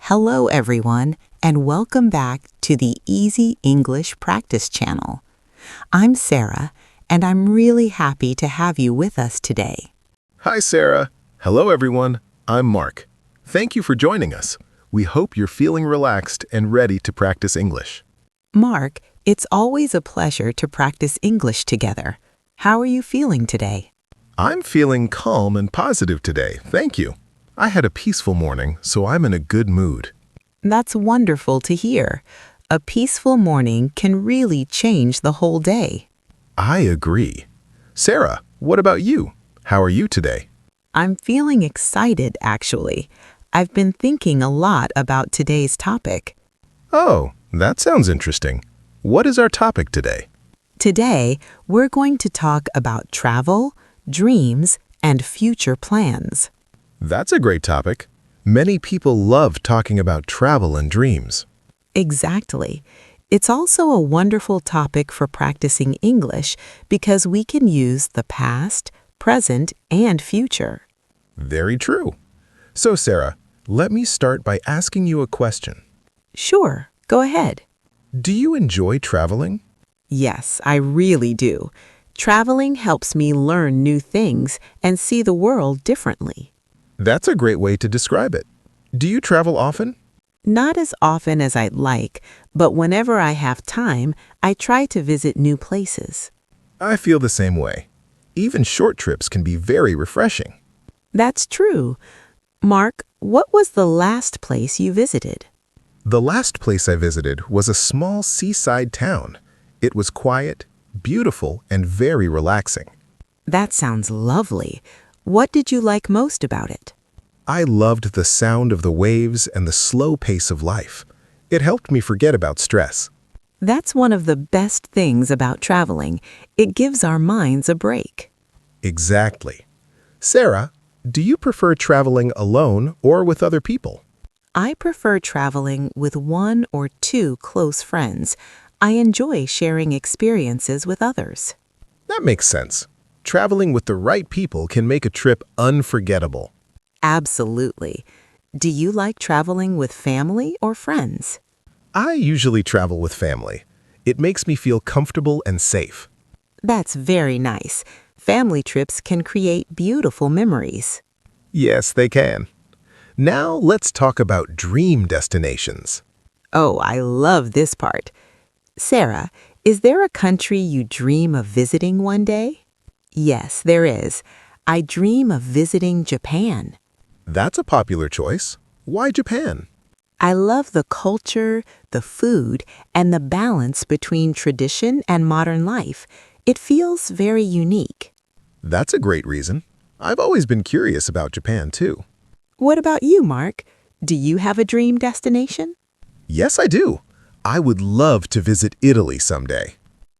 Hello, everyone, and welcome back to the Easy English Practice channel. I'm Sarah, and I'm really happy to have you with us today. Hi, Sarah. Hello, everyone. I'm Mark. Thank you for joining us. We hope you're feeling relaxed and ready to practice English. Mark, it's always a pleasure to practice English together. How are you feeling today? I'm feeling calm and positive today, thank you. I had a peaceful morning, so I'm in a good mood. That's wonderful to hear. A peaceful morning can really change the whole day. I agree. Sarah, what about you? How are you today? I'm feeling excited, actually. I've been thinking a lot about today's topic. Oh, that sounds interesting. What is our topic today? Today, we're going to talk about travel, dreams, and future plans. That's a great topic. Many people love talking about travel and dreams. Exactly. It's also a wonderful topic for practicing English because we can use the past, present, and future. Very true. So, Sarah, let me start by asking you a question. Sure, go ahead. Do you enjoy traveling? Yes, I really do. Traveling helps me learn new things and see the world differently. That's a great way to describe it. Do you travel often? Not as often as I'd like, but whenever I have time, I try to visit new places. I feel the same way. Even short trips can be very refreshing. That's true. Mark, what was the last place you visited? The last place I visited was a small seaside town. It was quiet, beautiful, and very relaxing. That sounds lovely. What did you like most about it? I loved the sound of the waves and the slow pace of life. It helped me forget about stress. That's one of the best things about traveling. It gives our minds a break. Exactly. Sarah, do you prefer traveling alone or with other people? I prefer traveling with one or two close friends. I enjoy sharing experiences with others. That makes sense. Traveling with the right people can make a trip unforgettable. Absolutely. Do you like traveling with family or friends? I usually travel with family. It makes me feel comfortable and safe. That's very nice. Family trips can create beautiful memories. Yes, they can. Now let's talk about dream destinations. Oh, I love this part. Sarah, is there a country you dream of visiting one day? Yes, there is. I dream of visiting Japan. That's a popular choice. Why Japan? I love the culture, the food, and the balance between tradition and modern life. It feels very unique. That's a great reason. I've always been curious about Japan, too. What about you, Mark? Do you have a dream destination? Yes, I do. I would love to visit Italy someday.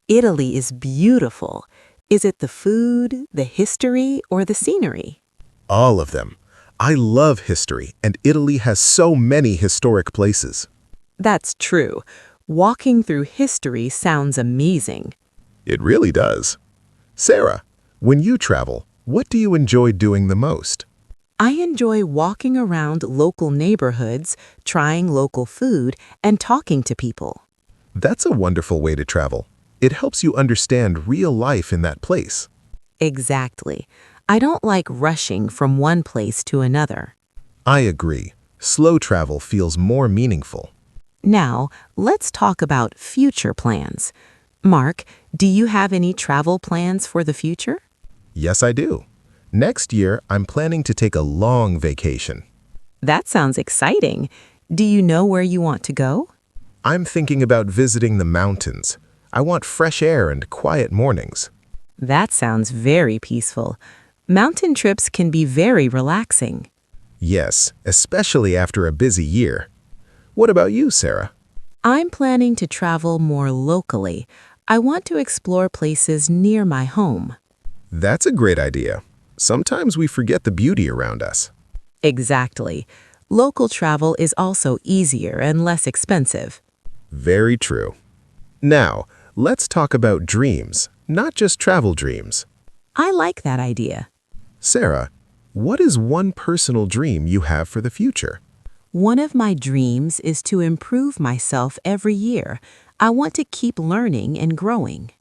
Italy is beautiful. Is it the food, the history, or the scenery? All of them. I love history, and Italy has so many historic places. That's true. Walking through history sounds amazing. It really does. Sarah, when you travel, what do you enjoy doing the most? I enjoy walking around local neighborhoods, trying local food, and talking to people. That's a wonderful way to travel. It helps you understand real life in that place. Exactly. I don't like rushing from one place to another. I agree. Slow travel feels more meaningful. Now, let's talk about future plans. Mark, do you have any travel plans for the future? Yes, I do. Next year, I'm planning to take a long vacation. That sounds exciting. Do you know where you want to go? I'm thinking about visiting the mountains. I want fresh air and quiet mornings. That sounds very peaceful. Mountain trips can be very relaxing. Yes, especially after a busy year. What about you, Sarah? I'm planning to travel more locally. I want to explore places near my home. That's a great idea. Sometimes we forget the beauty around us. Exactly. Local travel is also easier and less expensive. Very true. Now, let's talk about dreams, not just travel dreams. I like that idea. Sarah, what is one personal dream you have for the future? One of my dreams is to improve myself every year. I want to keep learning and growing.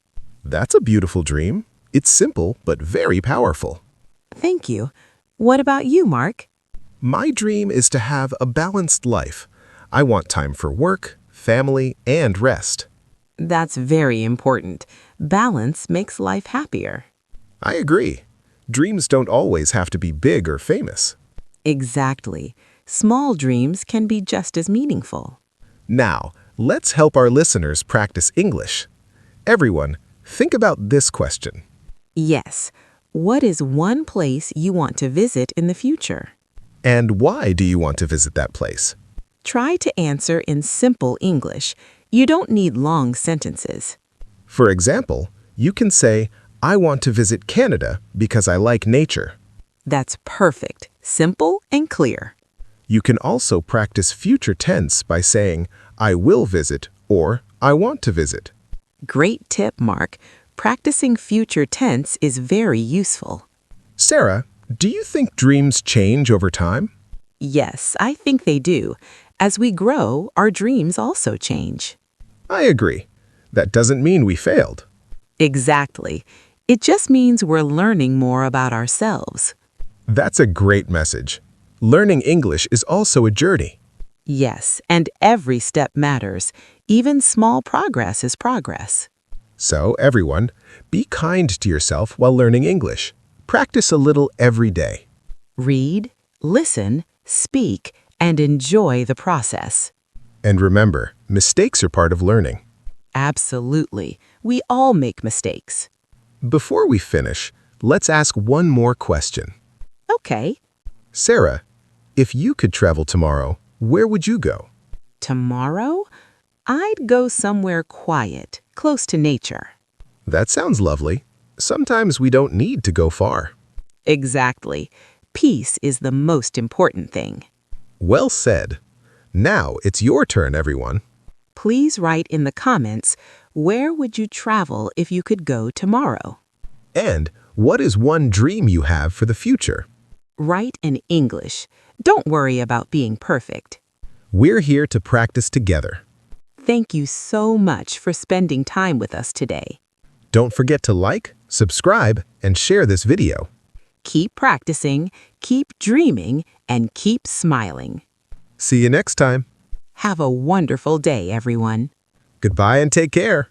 That's a beautiful dream. It's simple but very powerful. Thank you. What about you, Mark? My dream is to have a balanced life. I want time for work, family, and rest. That's very important. Balance makes life happier. I agree. Dreams don't always have to be big or famous. Exactly. Small dreams can be just as meaningful. Now, let's help our listeners practice English. Everyone, think about this question. Yes. What is one place you want to visit in the future? And why do you want to visit that place? Try to answer in simple English. You don't need long sentences. For example, you can say, I want to visit Canada because I like nature. That's perfect, simple and clear. You can also practice future tense by saying, I will visit or I want to visit. Great tip, Mark. Practicing future tense is very useful. Sarah, do you think dreams change over time? Yes, I think they do. As we grow, our dreams also change. I agree. That doesn't mean we failed. Exactly. It just means we're learning more about ourselves. That's a great message. Learning English is also a journey. Yes, and every step matters. Even small progress is progress. So, everyone, be kind to yourself while learning English. Practice a little every day. Read, listen, speak, and enjoy the process. And remember, mistakes are part of learning. Absolutely. We all make mistakes. Before we finish, let's ask one more question. Okay. Sarah, if you could travel tomorrow, where would you go? Tomorrow? I'd go somewhere quiet, close to nature. That sounds lovely. Sometimes we don't need to go far. Exactly. Peace is the most important thing. Well said. Now it's your turn, everyone. Please write in the comments, where would you travel if you could go tomorrow? And what is one dream you have for the future? Write in English. Don't worry about being perfect. We're here to practice together. Thank you so much for spending time with us today. Don't forget to like, subscribe, and share this video. Keep practicing, keep dreaming, and keep smiling. See you next time. Have a wonderful day, everyone. Goodbye and take care.